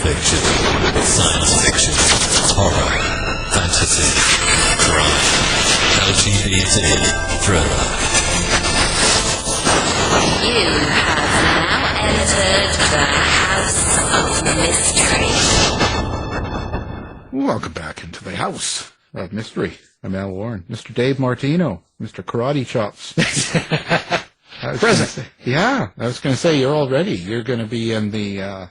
fiction, science fiction, horror, fantasy, crime, LGBT, thriller. You have now entered the House of Mystery. Welcome back into the House of Mystery. I'm Al Warren. Mr. Dave Martino. Mr. Karate Chops. Present. I was going to say, you're all ready. You're going to be in the...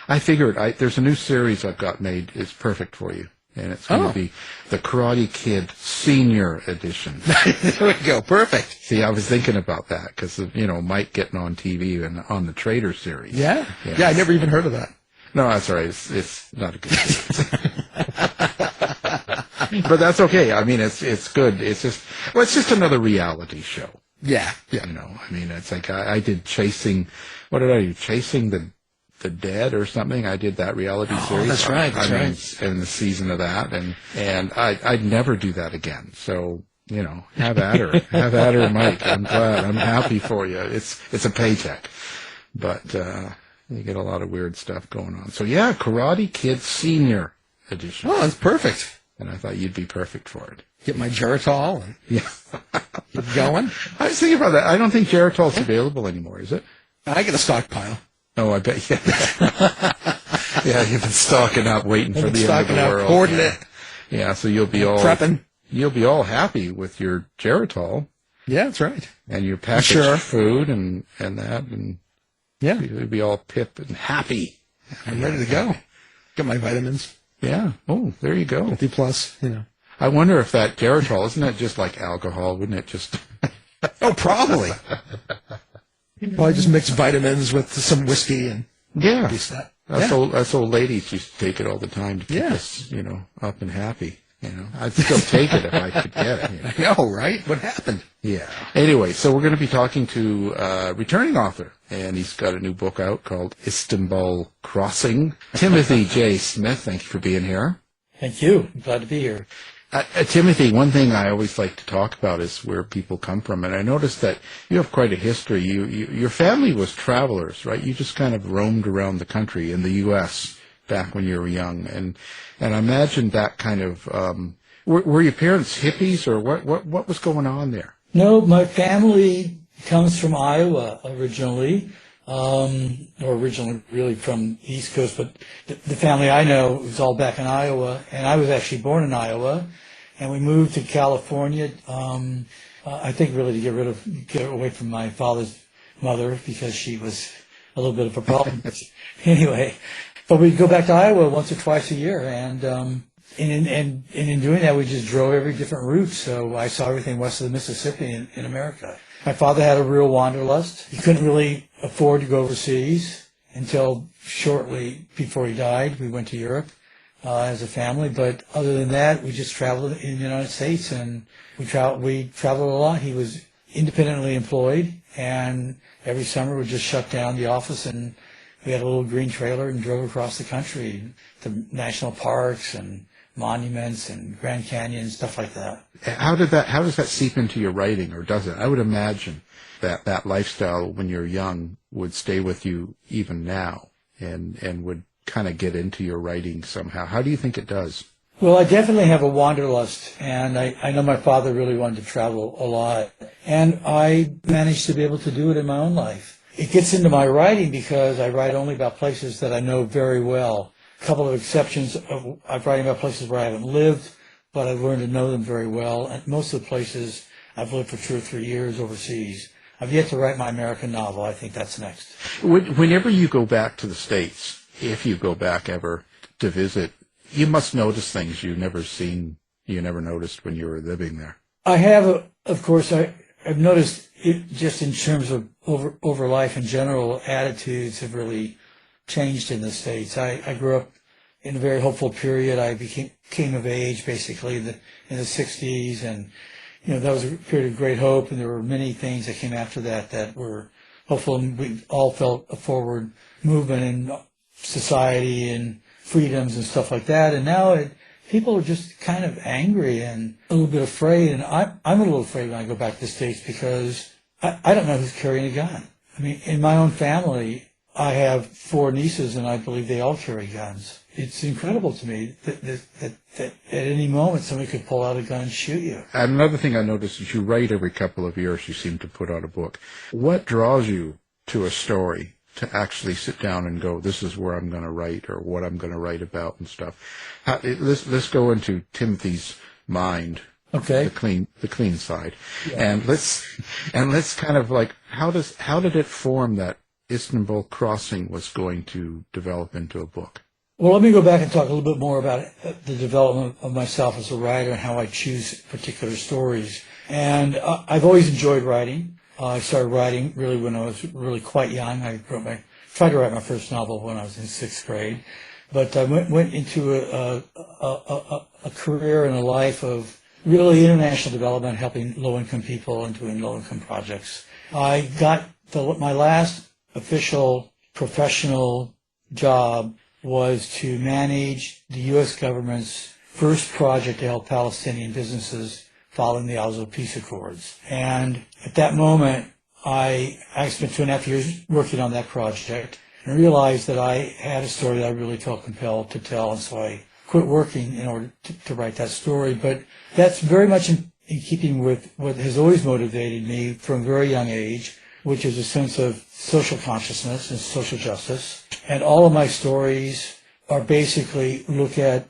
I figured there's a new series I've got made. It's perfect for you. And it's going to be the Karate Kid Senior Edition. There we go. Perfect. See, I was thinking about that because of, Mike getting on TV and on the Trader series. Yeah? Yeah, I never even heard of that. No, that's all right. It's not a good series. But that's okay. I mean, it's good. It's just another reality show. Yeah. It's like I did Chasing the Dead or something. I did that reality series. That's right. In the season of that, and I'd never do that again. So have at her, Mike. I'm glad. I'm happy for you. It's a paycheck, but you get a lot of weird stuff going on. So yeah, Karate Kid Senior Edition. Oh, that's perfect. And I thought you'd be perfect for it. Get my Geritol and get going. I was thinking about that. I don't think Geritol's available anymore, is it? I get a stockpile. Oh, I bet you. Yeah, you've been stocking up, waiting for the end of the world. Hoarding it. Yeah, so you'll be all prepping. You'll be all happy with your Geritol. Yeah, that's right. And your packaged food and that, and yeah, you'll be all pip and happy. I'm ready to go. Got my vitamins. Yeah. Oh, there you go. 50 plus. I wonder if that Geritol isn't that just like alcohol? Wouldn't it just? Oh, probably. Probably just mix vitamins with some whiskey and be set. Us old ladies used to take it all the time to keep us, up and happy. I'd still take it if I could get it. I know, right? What happened? Yeah. Anyway, so we're going to be talking to a returning author, and he's got a new book out called Istanbul Crossing. Timothy J. Smith, thank you for being here. Thank you. I'm glad to be here. Timothy, one thing I always like to talk about is where people come from, and I noticed that you have quite a history. Your family was travelers, right? You just kind of roamed around the country in the U.S. back when you were young, and I imagine that kind of were your parents hippies, or what was going on there? No, my family comes from Iowa originally, originally really from the East Coast, but the family I know was all back in Iowa, and I was actually born in Iowa, and we moved to California, I think really to get away from my father's mother because she was a little bit of a problem. Anyway, but we'd go back to Iowa once or twice a year, and in doing that, we just drove every different route, so I saw everything west of the Mississippi in America. My father had a real wanderlust. He couldn't really afford to go overseas until shortly before he died. We went to Europe as a family, but other than that, we just traveled in the United States, and we traveled a lot. He was independently employed, and every summer we just shut down the office, and we had a little green trailer and drove across the country to national parks and monuments and Grand Canyon, stuff like that. How does that seep into your writing, or does it? I would imagine that lifestyle when you're young would stay with you even now and would kind of get into your writing somehow. How do you think it does? Well, I definitely have a wanderlust, and I know my father really wanted to travel a lot, and I managed to be able to do it in my own life. It gets into my writing because I write only about places that I know very well. A couple of exceptions, I'm writing about places where I haven't lived, but I've learned to know them very well. And most of the places I've lived for 2 or 3 years overseas. I've yet to write my American novel. I think that's next. Whenever you go back to the States, if you go back ever to visit, you must notice things you never noticed when you were living there. I have, of course, I've noticed it just in terms of over life in general, attitudes have really changed in the States. I grew up in a very hopeful period. I came of age basically in the 60s, and that was a period of great hope, and there were many things that came after that were hopeful, and we all felt a forward movement in society and freedoms and stuff like that. And now people are just kind of angry and a little bit afraid, and I'm a little afraid when I go back to the States because I don't know who's carrying a gun. I mean, in my own family, I have 4 nieces, and I believe they all carry guns. It's incredible to me that at any moment somebody could pull out a gun and shoot you. And another thing I noticed is you write every couple of years. You seem to put out a book. What draws you to a story to actually sit down and go, this is where I'm going to write, or what I'm going to write about and stuff? Let's go into Timothy's mind. Okay. The clean side, yeah. and let's kind of like how did it form that Istanbul Crossing was going to develop into a book? Well, let me go back and talk a little bit more about the development of myself as a writer and how I choose particular stories. And I've always enjoyed writing. I started writing really when I was really quite young. I tried to write my first novel when I was in 6th grade, but I went into a career and a life of really international development, helping low-income people and doing low-income projects. I got my last official professional job was to manage the U.S. government's first project to help Palestinian businesses following the Oslo Peace Accords. And at that moment, I spent 2.5 years working on that project and realized that I had a story that I really felt compelled to tell, and so I quit working in order to write that story. But that's very much in keeping with what has always motivated me from a very young age, which is a sense of social consciousness and social justice. And all of my stories are basically look at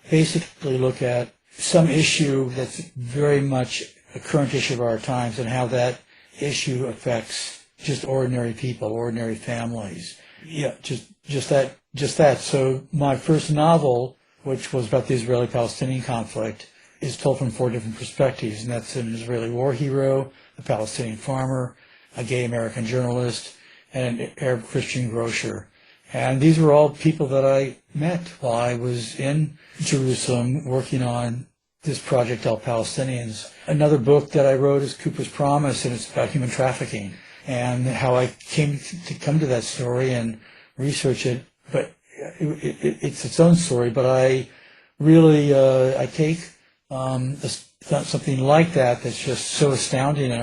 some issue that's very much a current issue of our times, and how that issue affects just ordinary people, ordinary families. Yeah, just that. So my first novel, which was about the Israeli-Palestinian conflict, is told from 4 different perspectives, and that's an Israeli war hero, a Palestinian farmer, a gay American journalist, and an Arab Christian grocer. And these were all people that I met while I was in Jerusalem working on this project, Help Palestinians. Another book that I wrote is Cooper's Promise, and it's about human trafficking and how I came to that story and research it. But it's its own story, but I really I take something like that's just so astounding in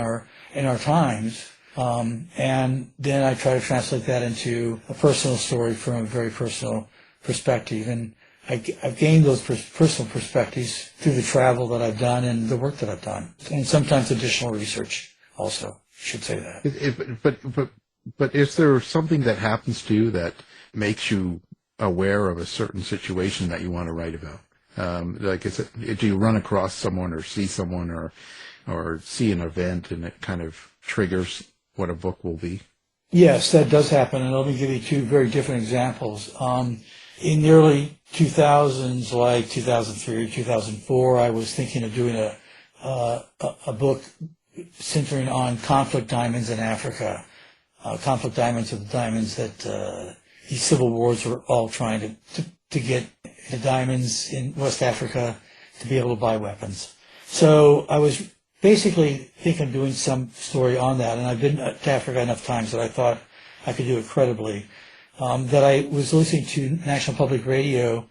our times, and then I try to translate that into a personal story from a very personal perspective. And I've gained those personal perspectives through the travel that I've done and the work that I've done, and sometimes additional research also. I should say that. But is there something that happens to you that makes you aware of a certain situation that you want to write about? Do you run across someone or see someone or see an event and it kind of triggers what a book will be? Yes, that does happen, and let me give you 2 very different examples. In the early 2000s, like 2003 or 2004, I was thinking of doing a book centering on conflict diamonds in Africa. Conflict diamonds are the diamonds that these civil wars were all trying to get the diamonds in West Africa to be able to buy weapons. So I was basically thinking of doing some story on that, and I've been to Africa enough times that I thought I could do it credibly. That I was listening to National Public Radio,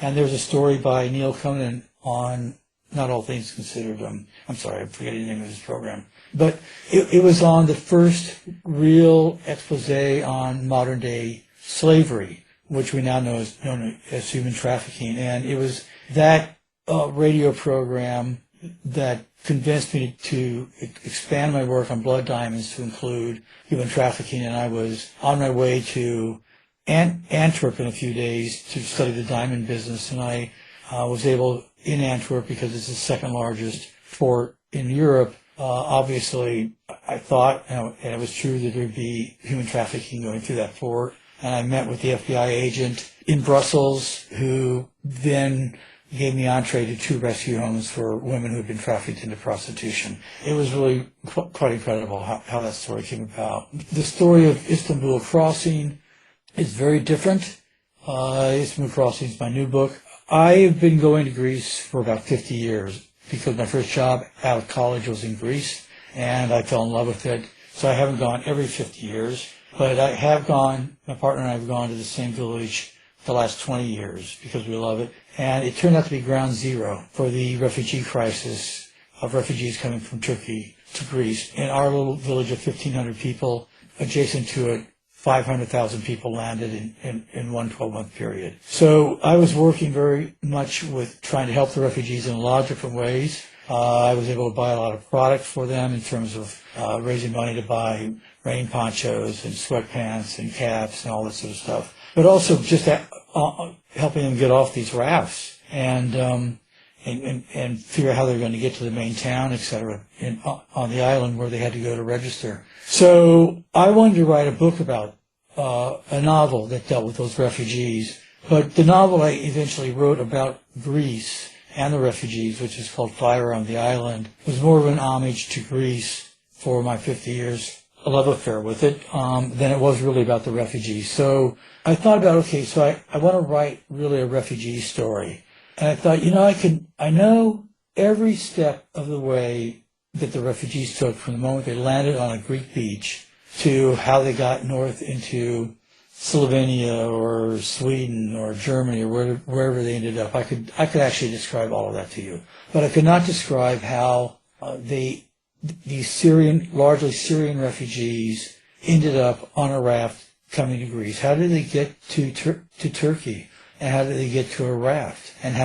and there was a story by Neil Conan on Not All Things Considered. I'm sorry, I'm forgetting the name of his program. But it was on the first real expose on modern-day slavery, which we now know is known as human trafficking. And it was that radio program that convinced me to expand my work on blood diamonds to include human trafficking. And I was on my way to Antwerp in a few days to study the diamond business. And I was able, in Antwerp, because it's the second largest port in Europe, obviously I thought, and it was true, that there would be human trafficking going through that port. And I met with the FBI agent in Brussels, who then gave me entree to 2 rescue homes for women who had been trafficked into prostitution. It was really quite incredible how that story came about. The story of Istanbul Crossing is very different. Istanbul Crossing is my new book. I've been going to Greece for about 50 years because my first job out of college was in Greece, and I fell in love with it. So I haven't gone every 50 years, but I have gone, my partner and I have gone to the same village the last 20 years because we love it. And it turned out to be ground zero for the refugee crisis of refugees coming from Turkey to Greece. In our little village of 1,500 people, adjacent to it, 500,000 people landed in one 12-month period. So I was working very much with trying to help the refugees in a lot of different ways. I was able to buy a lot of product for them in terms of raising money to buy rain ponchos and sweatpants and caps and all that sort of stuff. But also just helping them get off these rafts and figure out how they're going to get to the main town, et cetera, on the island where they had to go to register. So I wanted to write a book about a novel that dealt with those refugees. But the novel I eventually wrote about Greece and the refugees, which is called Fire on the Island, was more of an homage to Greece for my 50 years love affair with it than it was really about the refugees. So I thought about, okay, so I want to write really a refugee story. And I thought, I know every step of the way that the refugees took from the moment they landed on a Greek beach to how they got north into Slovenia or Sweden or Germany or wherever they ended up. I could actually describe all of that to you. But I could not describe how these largely Syrian refugees ended up on a raft coming to Greece. How did they get to Turkey? And how did they get to a raft? And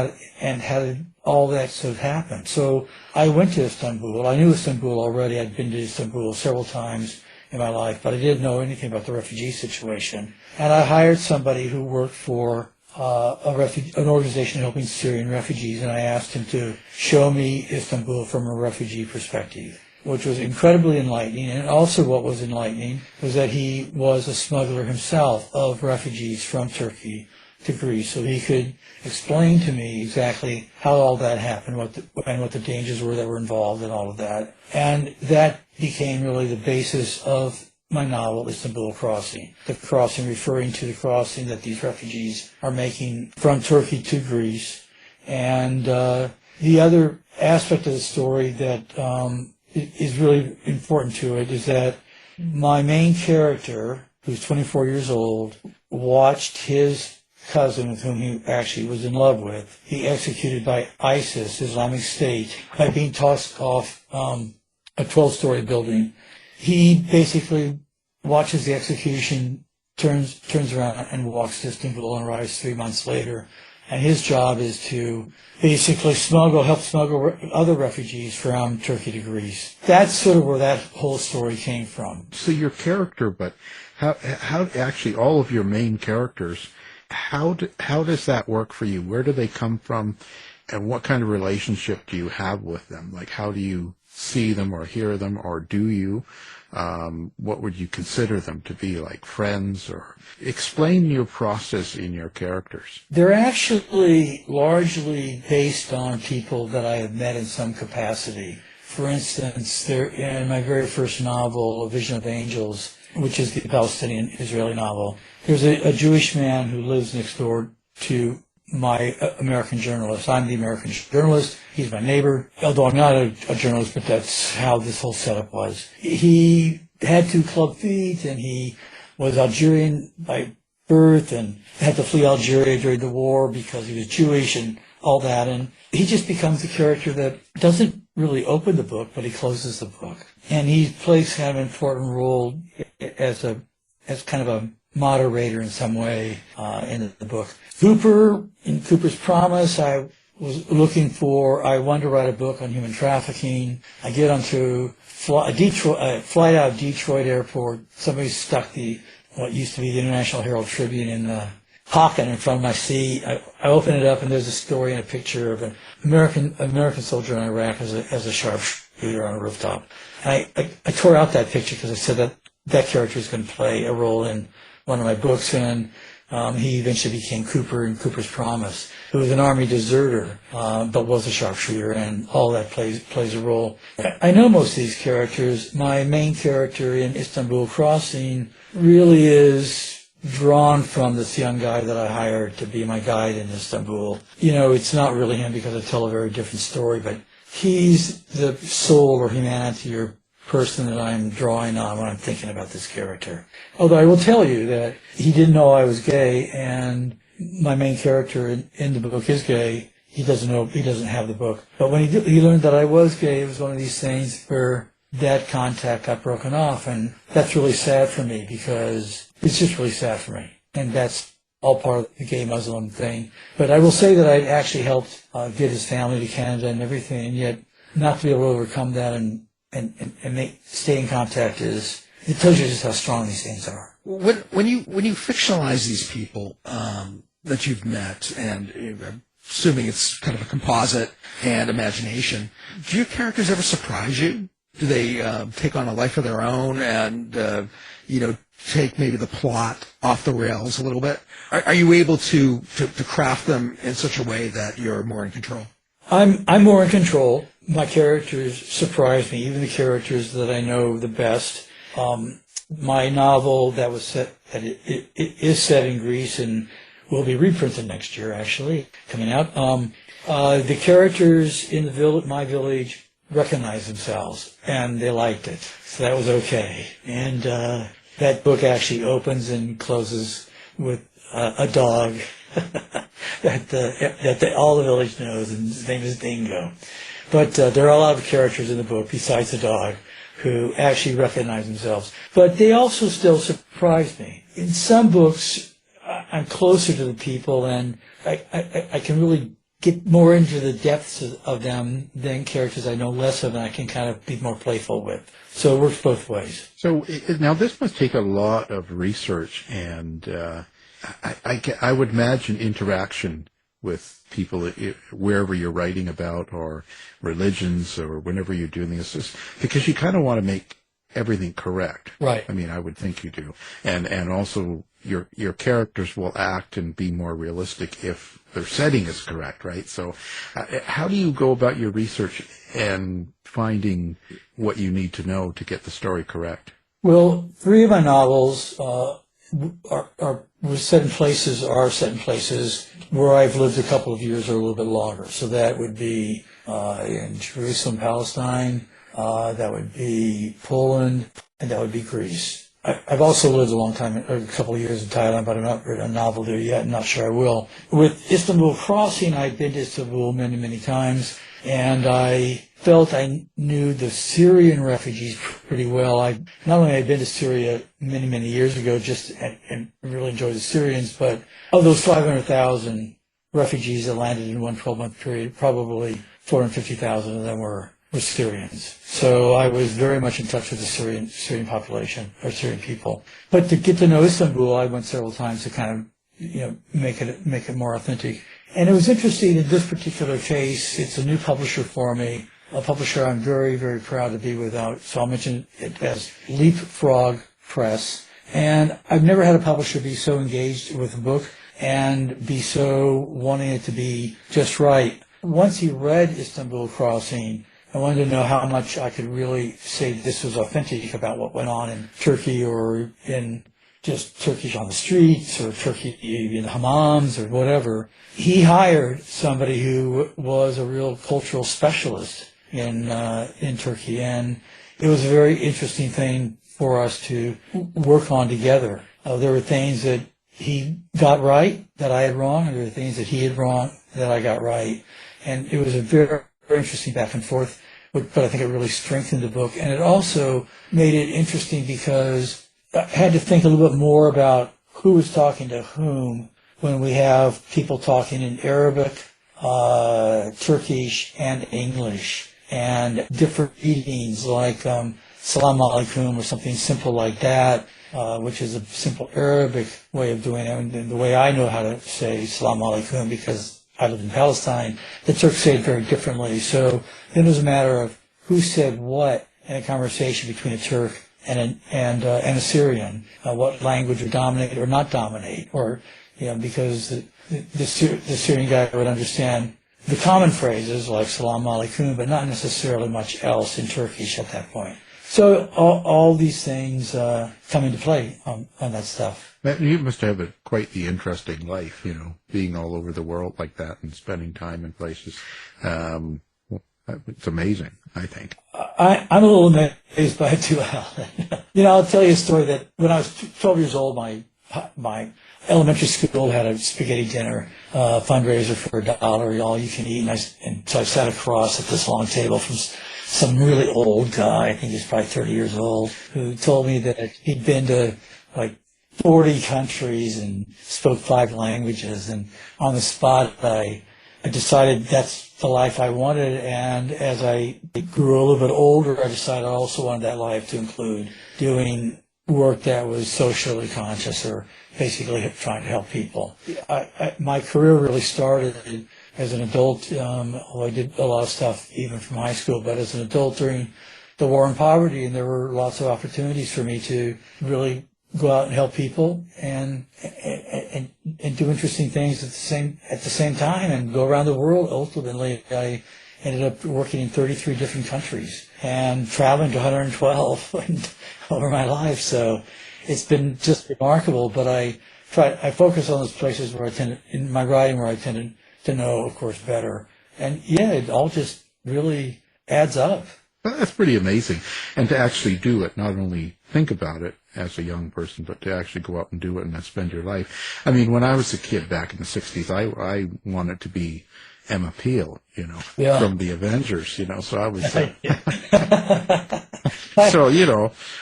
how did all that sort of happen? So I went to Istanbul. I knew Istanbul already. I'd been to Istanbul several times in my life, but I didn't know anything about the refugee situation. And I hired somebody who worked for an organization helping Syrian refugees, and I asked him to show me Istanbul from a refugee perspective, which was incredibly enlightening. And also what was enlightening was that he was a smuggler himself of refugees from Turkey to Greece, so he could explain to me exactly how all that happened, what the dangers were that were involved and all of that. And that became really the basis of my novel, Istanbul Crossing. The crossing referring to the crossing that these refugees are making from Turkey to Greece. And the other aspect of the story that is really important to it is that my main character, who's 24 years old, watched his cousin, with whom he actually was in love with, be executed by ISIS, Islamic State, by being tossed off a 12-story building. He basically watches the execution, turns around and walks to Istanbul and arrives 3 months later. And his job is to basically help smuggle other refugees from Turkey to Greece. That's sort of where that whole story came from. So your character, but how actually all of your main characters, how does that work for you? Where do they come from, and what kind of relationship do you have with them? Like, how do you see them or hear them, or do you? What would you consider them to be, like friends? Or explain your process in your characters. They're actually largely based on people that I have met in some capacity. For instance, they're in my very first novel, A Vision of Angels, which is the Palestinian-Israeli novel. There's a Jewish man who lives next door to my American journalist. I'm the American journalist. He's my neighbor. Although I'm not a journalist, but that's how this whole setup was. He had 2 club feet, and he was Algerian by birth and had to flee Algeria during the war because he was Jewish and all that. And he just becomes a character that doesn't really open the book, but he closes the book. And he plays kind of an important role as kind of a moderator in some way in the book. Cooper, in Cooper's Promise, I wanted to write a book on human trafficking. I get onto a flight out of Detroit Airport. Somebody stuck what used to be the International Herald Tribune in the pocket in front of my seat. I open it up, and there's a story and a picture of an American soldier in Iraq as a sharpshooter on a rooftop. And I tore out that picture because I said that character is going to play a role in one of my books, and he eventually became Cooper in Cooper's Promise, who was an army deserter, but was a sharpshooter, and all that plays a role. I know most of these characters. My main character in Istanbul Crossing really is drawn from this young guy that I hired to be my guide in Istanbul. It's not really him because I tell a very different story, but he's the soul or humanity or person that I'm drawing on when I'm thinking about this character. Although I will tell you that he didn't know I was gay, and my main character in the book is gay. He doesn't have the book. But when he learned that I was gay, it was one of these things where that contact got broken off, and that's really sad for me because it's just really sad for me, and that's all part of the gay Muslim thing. But I will say that I actually helped get his family to Canada and everything, and yet not to be able to overcome that and stay in contact it tells you just how strong these things are. When you fictionalize these people that you've met, and I'm assuming it's kind of a composite and imagination, do your characters ever surprise you? Do they take on a life of their own and take maybe the plot off the rails a little bit? Are you able to craft them in such a way that you're more in control? I'm more in control. My characters surprise me, even the characters that I know the best. My novel that it is set in Greece and will be reprinted next year, actually, coming out. The characters in my village recognized themselves, and they liked it, so that was okay. And that book actually opens and closes with a dog that all the village knows, and his name is Dingo. But there are a lot of characters in the book besides the dog who actually recognize themselves. But they also still surprise me. In some books, I'm closer to the people, and I can really get more into the depths of them than characters I know less of, and I can kind of be more playful with. So it works both ways. So now this must take a lot of research, and I would imagine interaction with people wherever you're writing about, or religions, or whenever you're doing this, just because you kind of want to make everything correct. Right. I mean, I would think you do. And also your characters will act and be more realistic if their setting is correct, right? So how do you go about your research and finding what you need to know to get the story correct? Well, 3 of my novels are set in places where I've lived a couple of years or a little bit longer. So that would be in Jerusalem, Palestine, that would be Poland, and that would be Greece. I've also lived a couple of years in Thailand, but I've not written a novel there yet. I'm not sure I will. With Istanbul Crossing, I've been to Istanbul many, many times, and I felt I knew the Syrian refugees pretty well. Not only had I been to Syria many, many years ago and really enjoyed the Syrians, but of those 500,000 refugees that landed in one 12-month period, probably 450,000 of them were Syrians. So I was very much in touch with the Syrian population, or Syrian people. But to get to know Istanbul, I went several times to kind of, make it more authentic. And it was interesting in this particular case. It's a new publisher for me, a publisher I'm very, very proud to be without. So I'll mention it as Leapfrog Press. And I've never had a publisher be so engaged with a book and be so wanting it to be just right. Once he read Istanbul Crossing, I wanted to know how much I could really say this was authentic about what went on in Turkey, or in just Turkish on the streets, or Turkey in the hammams, or whatever. He hired somebody who was a real cultural specialist in Turkey, and it was a very interesting thing for us to work on together. There were things that he got right that I had wrong, and there were things that he had wrong that I got right. And it was a very, very interesting back and forth, but I think it really strengthened the book. And it also made it interesting because I had to think a little bit more about who was talking to whom when we have people talking in Arabic, Turkish, and English, and different readings like Salam Alaikum or something simple like that, which is a simple Arabic way of doing it. And the way I know how to say Salam Alaikum, because I live in Palestine, the Turks say it very differently. So then it was a matter of who said what in a conversation between a Turk and a Syrian. What language would dominate or not dominate, or because the Syrian guy would understand the common phrases like Salam Alaikum, but not necessarily much else in Turkish at that point. So all these things come into play on that stuff. You must have quite the interesting life, being all over the world like that and spending time in places. It's amazing, I think. I'm a little amazed by it too, Alan. I'll tell you a story that when I was 12 years old, my elementary school had a spaghetti dinner fundraiser for $1, all you can eat, and so I sat across at this long table from some really old guy, I think he's probably 30 years old, who told me that he'd been to like 40 countries and spoke 5 languages. And on the spot, I decided that's the life I wanted. And as I grew a little bit older, I decided I also wanted that life to include doing work that was socially conscious, or basically trying to help people. My career really started as an adult. Although I did a lot of stuff even from high school, but as an adult during the war on poverty, and there were lots of opportunities for me to really go out and help people and do interesting things at the same time, and go around the world. Ultimately, I ended up working in 33 different countries and traveling to 112 over my life. So it's been just remarkable. But I focus on those places where in my writing, where I tended to know, of course, better. And yeah, it all just really adds up. Well, that's pretty amazing. And to actually do it, not only think about it as a young person, but to actually go out and do it and then spend your life. I mean, when I was a kid back in the 60s, I wanted to be Emma Peel, from the Avengers, so I was... So,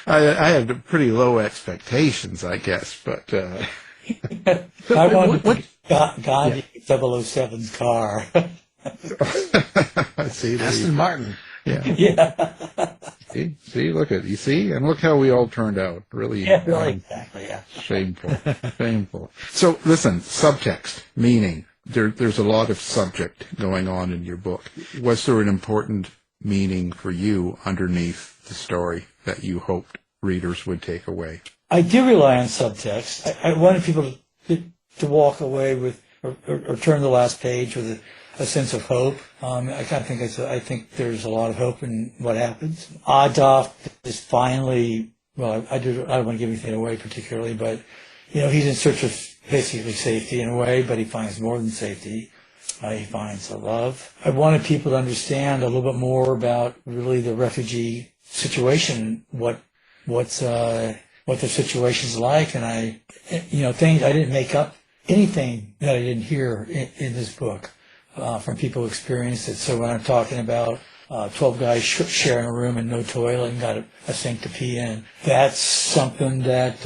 I had pretty low expectations, I guess, but... I wanted to Gandhi 007's car. See, Aston Martin. Yeah. Yeah. See, you see, and look how we all turned out. Really, exactly, yeah. Shameful. So, listen, subtext, meaning. There's a lot of subject going on in your book. Was there an important meaning for you underneath the story that you hoped readers would take away? I do rely on subtext. I wanted people to walk away with, or turn the last page with a sense of hope. I think there's a lot of hope in what happens. Ahdaf is finally, I don't want to give anything away particularly, but he's in search of basically safety in a way, but he finds more than safety. He finds a love. I wanted people to understand a little bit more about really the refugee situation, what their situation's like, and things I didn't make up anything that I didn't hear in this book from people who experienced it. So when I'm talking about 12 guys sharing a room and no toilet and got a sink to pee in, that's something that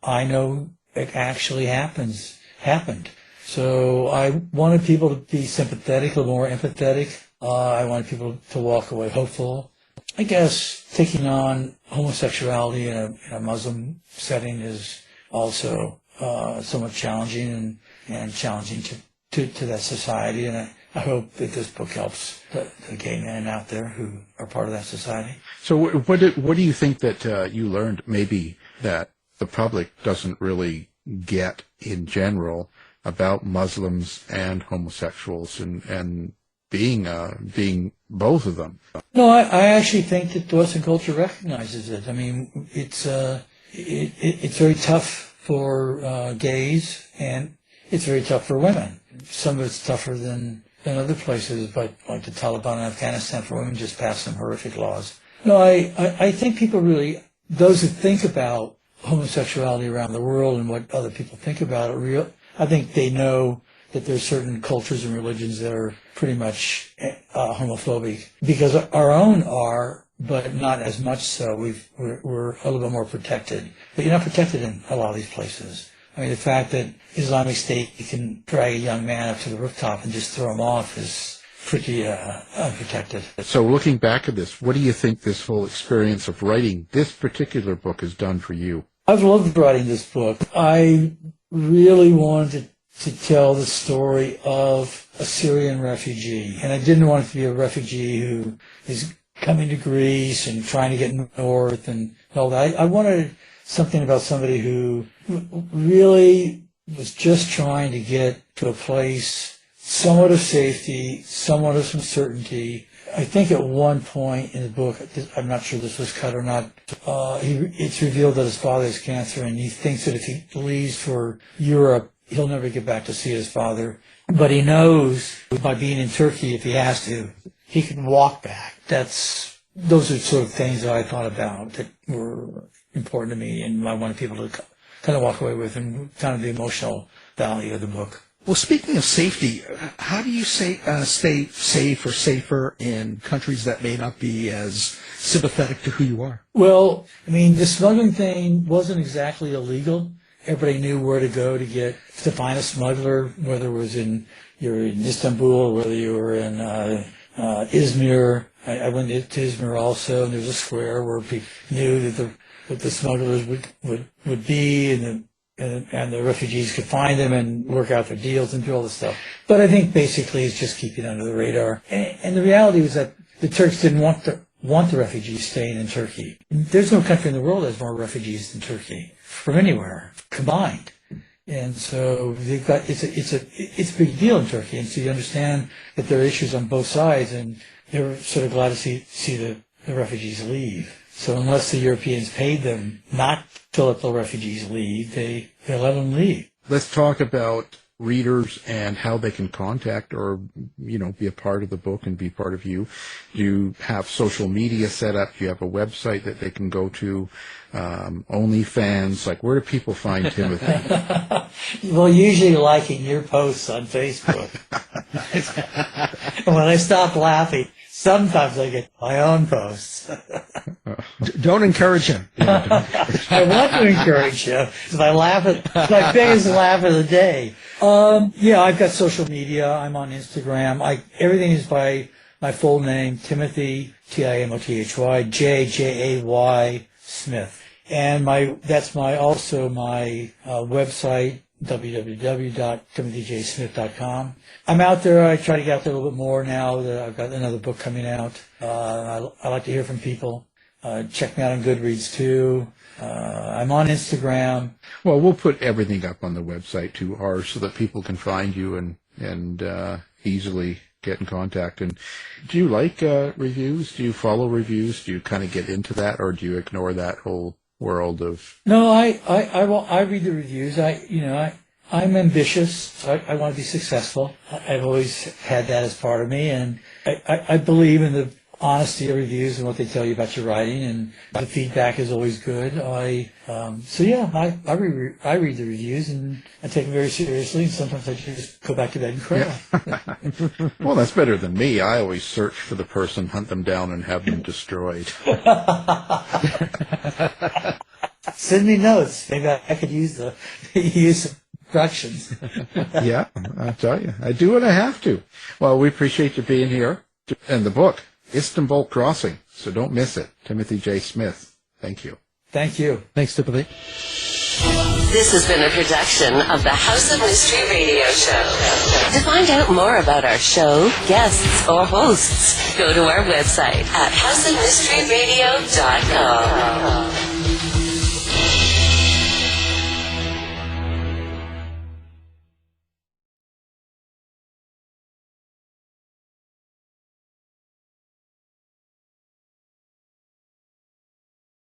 I know it actually happened. So I wanted people to be sympathetic, a little more empathetic. I wanted people to walk away hopeful. I guess taking on homosexuality in a Muslim setting is also somewhat challenging and challenging to that society. And I hope that this book helps the gay men out there who are part of that society. So what do you think that you learned maybe that the public doesn't really get in general about Muslims and homosexuals and being both of them? No, I actually think that the Western culture recognizes it. I mean, it's very tough for gays, and it's very tough for women. Some of it's tougher than other places, but like the Taliban in Afghanistan for women just passed some horrific laws. No, I think people really, those who think about homosexuality around the world and what other people think about it, I think they know that there's certain cultures and religions that are pretty much homophobic, because our own are, but not as much so. We're a little bit more protected, but you're not protected in a lot of these places. I mean, the fact that Islamic State can drag a young man up to the rooftop and just throw him off is pretty unprotected. So looking back at this, what do you think this whole experience of writing this particular book has done for you? I've loved writing this book. I really wanted to tell the story of a Syrian refugee, and I didn't want it to be a refugee who is coming to Greece and trying to get north and all that. I wanted something about somebody who really was just trying to get to a place somewhat of safety, somewhat of some certainty. I think at one point in the book, I'm not sure this was cut or not, it's revealed that his father has cancer, and he thinks that if he leaves for Europe, he'll never get back to see his father. But he knows by being in Turkey, if he has to, he can walk back. Those are sort of things that I thought about that were important to me, and I wanted people to kind of walk away with, and kind of the emotional value of the book. Well, speaking of safety, how do you stay safe or safer in countries that may not be as sympathetic to who you are? Well, I mean, the smuggling thing wasn't exactly illegal. Everybody knew where to go to find a smuggler, whether it was you're in Istanbul or whether you were in Izmir. I went to Izmir also, and there was a square where people knew that the smugglers would be, and the refugees could find them and work out their deals and do all this stuff. But I think basically it's just keeping it under the radar. And the reality was that the Turks didn't want the refugees staying in Turkey. There's no country in the world that has more refugees than Turkey from anywhere combined. And so they've got it's a big deal in Turkey, and so you understand that there are issues on both sides, and they're sort of glad to see the refugees leave. So unless the Europeans paid them not to let the refugees leave, they let them leave. Let's talk about readers and how they can contact or, be a part of the book and be part of you. Do you have social media set up? Do you have a website that they can go to? OnlyFans? Like, where do people find Timothy? Well, usually liking your posts on Facebook. When I stop laughing, sometimes I get my own posts. Don't encourage him. I want to encourage you. If I laugh at my biggest laugh of the day. I've got social media. I'm on Instagram. Everything is by my full name, Timothy, Timothy, Jay Smith. And that's my website, www.timothyjsmith.com. I'm out there. I try to get out there a little bit more now that I've got another book coming out. I like to hear from people. Check me out on Goodreads too. I'm on Instagram. Well, we'll put everything up on the website too, ours, so that people can find you and easily get in contact. And do you like reviews? Do you follow reviews? Do you kind of get into that, or do you ignore that whole world of? No, I read the reviews. I'm ambitious. I want to be successful. I've always had that as part of me, and I believe in the honesty of reviews and what they tell you about your writing, and the feedback is always good. I read the reviews, and I take them very seriously, and sometimes I just go back to bed and cry. Yeah. Well, that's better than me. I always search for the person, hunt them down, and have them destroyed. Send me notes. Maybe I could use some instructions. Yeah, I'll tell you. I do what I have to. Well, we appreciate you being here. And the book, Istanbul Crossing, so don't miss it. Timothy J. Smith. Thank you. Thank you. Thanks, Timothy. This has been a production of the House of Mystery Radio Show. To find out more about our show, guests, or hosts, go to our website at houseofmysteryradio.com.